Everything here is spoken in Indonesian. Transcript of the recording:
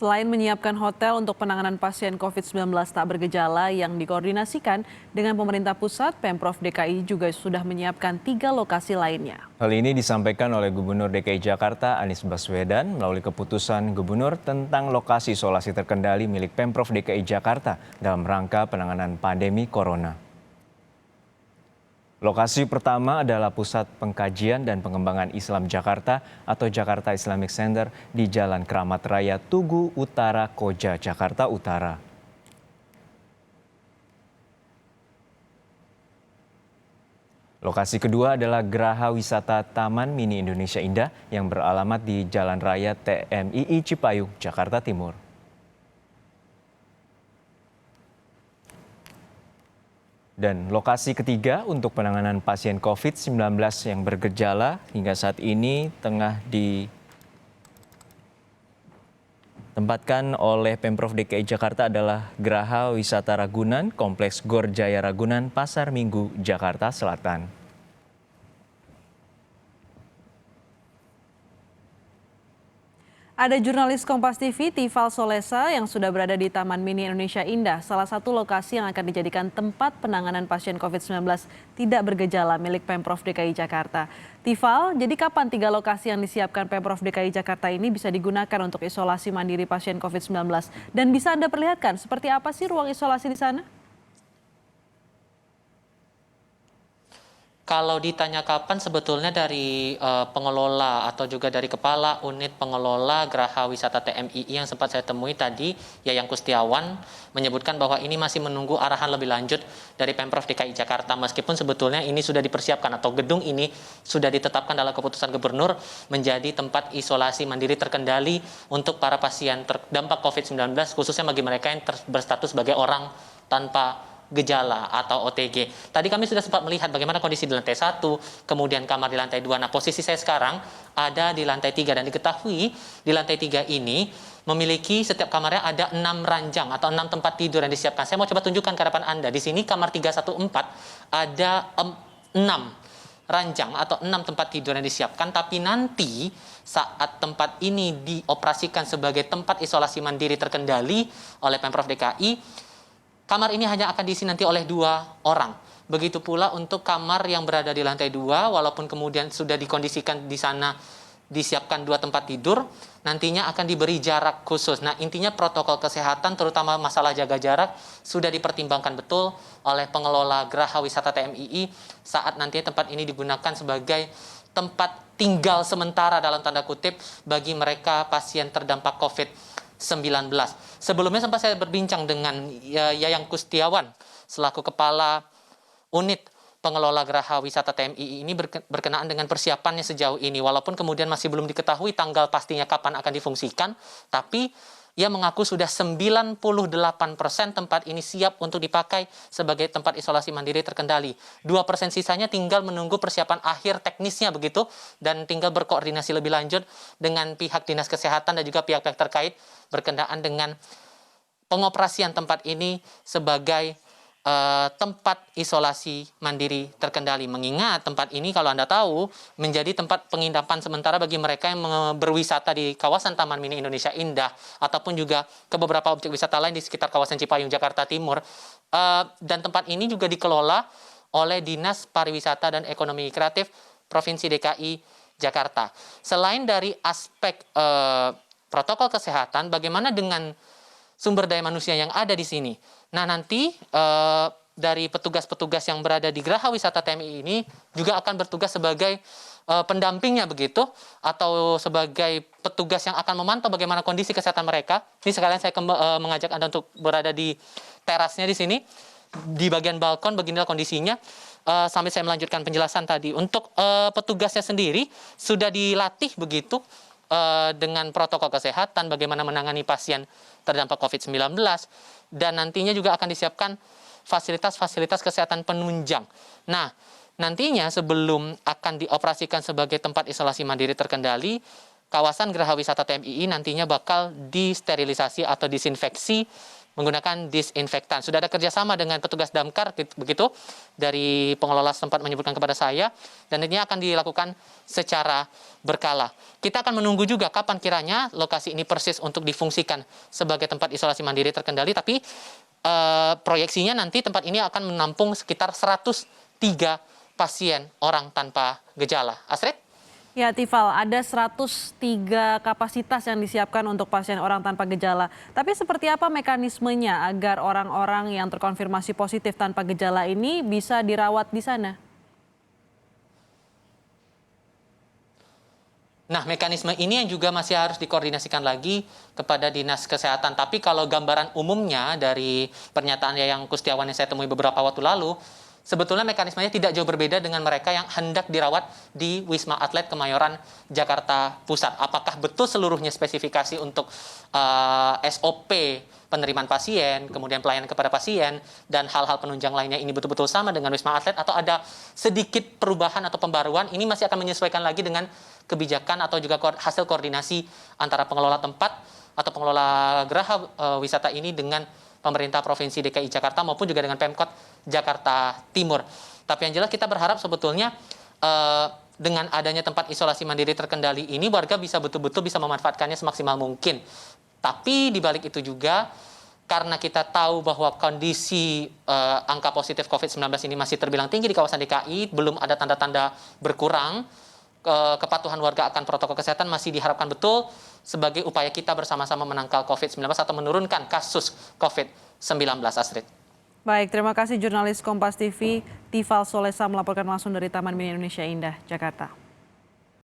Selain menyiapkan hotel untuk penanganan pasien COVID-19 tak bergejala yang dikoordinasikan dengan pemerintah pusat, Pemprov DKI juga sudah menyiapkan 3 lokasi lainnya. Hal ini disampaikan oleh Gubernur DKI Jakarta Anies Baswedan melalui keputusan Gubernur tentang lokasi isolasi terkendali milik Pemprov DKI Jakarta dalam rangka penanganan pandemi Corona. Lokasi pertama adalah Pusat Pengkajian dan Pengembangan Islam Jakarta atau Jakarta Islamic Center di Jalan Keramat Raya Tugu Utara, Koja, Jakarta Utara. Lokasi kedua adalah Geraha Wisata Taman Mini Indonesia Indah yang beralamat di Jalan Raya TMII Cipayung, Jakarta Timur. Dan lokasi ketiga untuk penanganan pasien COVID-19 yang bergejala hingga saat ini tengah ditempatkan oleh Pemprov DKI Jakarta adalah Geraha Wisata Ragunan, Kompleks Gor Jaya Ragunan, Pasar Minggu, Jakarta Selatan. Ada jurnalis Kompas TV, Tifal Solesa, yang sudah berada di Taman Mini Indonesia Indah, salah satu lokasi yang akan dijadikan tempat penanganan pasien COVID-19 tidak bergejala milik Pemprov DKI Jakarta. Tifal, jadi kapan 3 lokasi yang disiapkan Pemprov DKI Jakarta ini bisa digunakan untuk isolasi mandiri pasien COVID-19? Dan bisa Anda perlihatkan seperti apa sih ruang isolasi di sana? Kalau ditanya kapan, sebetulnya dari pengelola atau juga dari kepala unit pengelola Geraha Wisata TMII yang sempat saya temui tadi, Yayang Kustiawan, menyebutkan bahwa ini masih menunggu arahan lebih lanjut dari Pemprov DKI Jakarta. Meskipun sebetulnya ini sudah dipersiapkan atau gedung ini sudah ditetapkan dalam keputusan gubernur menjadi tempat isolasi mandiri terkendali untuk para pasien terdampak COVID-19, khususnya bagi mereka yang berstatus sebagai orang tanpa gejala atau OTG. Tadi kami sudah sempat melihat bagaimana kondisi di lantai 1, kemudian kamar di lantai 2. Nah, posisi saya sekarang ada di lantai 3 dan diketahui di lantai 3 ini memiliki setiap kamarnya ada 6 ranjang atau 6 tempat tidur yang disiapkan. Saya mau coba tunjukkan ke hadapan Anda. Di sini kamar 314 ada 6 ranjang atau 6 tempat tidur yang disiapkan, tapi nanti saat tempat ini dioperasikan sebagai tempat isolasi mandiri terkendali oleh Pemprov DKI, kamar ini hanya akan diisi nanti oleh 2 orang. Begitu pula untuk kamar yang berada di lantai 2, walaupun kemudian sudah dikondisikan di sana disiapkan 2 tempat tidur, nantinya akan diberi jarak khusus. Nah, intinya protokol kesehatan terutama masalah jaga jarak sudah dipertimbangkan betul oleh pengelola Geraha Wisata TMII saat nanti tempat ini digunakan sebagai tempat tinggal sementara dalam tanda kutip bagi mereka pasien terdampak COVID-19. Sebelumnya sempat saya berbincang dengan Yayang Kustiawan selaku kepala unit pengelola Geraha Wisata TMII ini berkenaan dengan persiapannya sejauh ini. Walaupun kemudian masih belum diketahui tanggal pastinya kapan akan difungsikan, tapi ia mengaku sudah 98% tempat ini siap untuk dipakai sebagai tempat isolasi mandiri terkendali. 2% sisanya tinggal menunggu persiapan akhir teknisnya begitu, dan tinggal berkoordinasi lebih lanjut dengan pihak Dinas Kesehatan dan juga pihak-pihak terkait berkenaan dengan pengoperasian tempat ini sebagai tempat isolasi mandiri terkendali. Mengingat tempat ini kalau Anda tahu menjadi tempat penginapan sementara bagi mereka yang berwisata di kawasan Taman Mini Indonesia Indah ataupun juga ke beberapa objek wisata lain di sekitar kawasan Cipayung, Jakarta Timur. Dan tempat ini juga dikelola oleh Dinas Pariwisata dan Ekonomi Kreatif Provinsi DKI Jakarta. Selain dari aspek protokol kesehatan, bagaimana dengan sumber daya manusia yang ada di sini? Nah, nanti dari petugas-petugas yang berada di Geraha Wisata TMII ini juga akan bertugas sebagai pendampingnya begitu, atau sebagai petugas yang akan memantau bagaimana kondisi kesehatan mereka. Ini sekalian saya mengajak Anda untuk berada di terasnya di sini, di bagian balkon. Beginilah kondisinya. Sampai saya melanjutkan penjelasan tadi. Untuk petugasnya sendiri sudah dilatih begitu dengan protokol kesehatan, bagaimana menangani pasien terdampak COVID-19, dan nantinya juga akan disiapkan fasilitas-fasilitas kesehatan penunjang. Nah, nantinya sebelum akan dioperasikan sebagai tempat isolasi mandiri terkendali, kawasan Geraha Wisata TMII nantinya bakal disterilisasi atau disinfeksi menggunakan disinfektan. Sudah ada kerjasama dengan petugas damkar begitu dari pengelola setempat menyebutkan kepada saya, dan ini akan dilakukan secara berkala. Kita akan menunggu juga kapan kiranya lokasi ini persis untuk difungsikan sebagai tempat isolasi mandiri terkendali, tapi proyeksinya nanti tempat ini akan menampung sekitar 103 pasien orang tanpa gejala. Astrid? Ya, Tifal, ada 103 kapasitas yang disiapkan untuk pasien orang tanpa gejala. Tapi seperti apa mekanismenya agar orang-orang yang terkonfirmasi positif tanpa gejala ini bisa dirawat di sana? Nah, mekanisme ini yang juga masih harus dikoordinasikan lagi kepada Dinas Kesehatan. Tapi kalau gambaran umumnya dari pernyataan Yayang Kustiawan yang saya temui beberapa waktu lalu, sebetulnya mekanismenya tidak jauh berbeda dengan mereka yang hendak dirawat di Wisma Atlet Kemayoran, Jakarta Pusat. Apakah betul seluruhnya spesifikasi untuk SOP penerimaan pasien, kemudian pelayanan kepada pasien, dan hal-hal penunjang lainnya ini betul-betul sama dengan Wisma Atlet, atau ada sedikit perubahan atau pembaruan, ini masih akan menyesuaikan lagi dengan kebijakan atau juga hasil koordinasi antara pengelola tempat atau pengelola geraha wisata ini dengan pemerintah Provinsi DKI Jakarta maupun juga dengan Pemkot Jakarta Timur. Tapi yang jelas kita berharap sebetulnya dengan adanya tempat isolasi mandiri terkendali ini warga bisa betul-betul bisa memanfaatkannya semaksimal mungkin. Tapi di balik itu juga karena kita tahu bahwa kondisi angka positif COVID-19 ini masih terbilang tinggi di kawasan DKI, belum ada tanda-tanda berkurang, kepatuhan warga akan protokol kesehatan masih diharapkan betul sebagai upaya kita bersama-sama menangkal COVID-19 atau menurunkan kasus COVID-19, Astrid. Baik, terima kasih jurnalis Kompas TV, Tifal Solesa melaporkan langsung dari Taman Mini Indonesia Indah, Jakarta.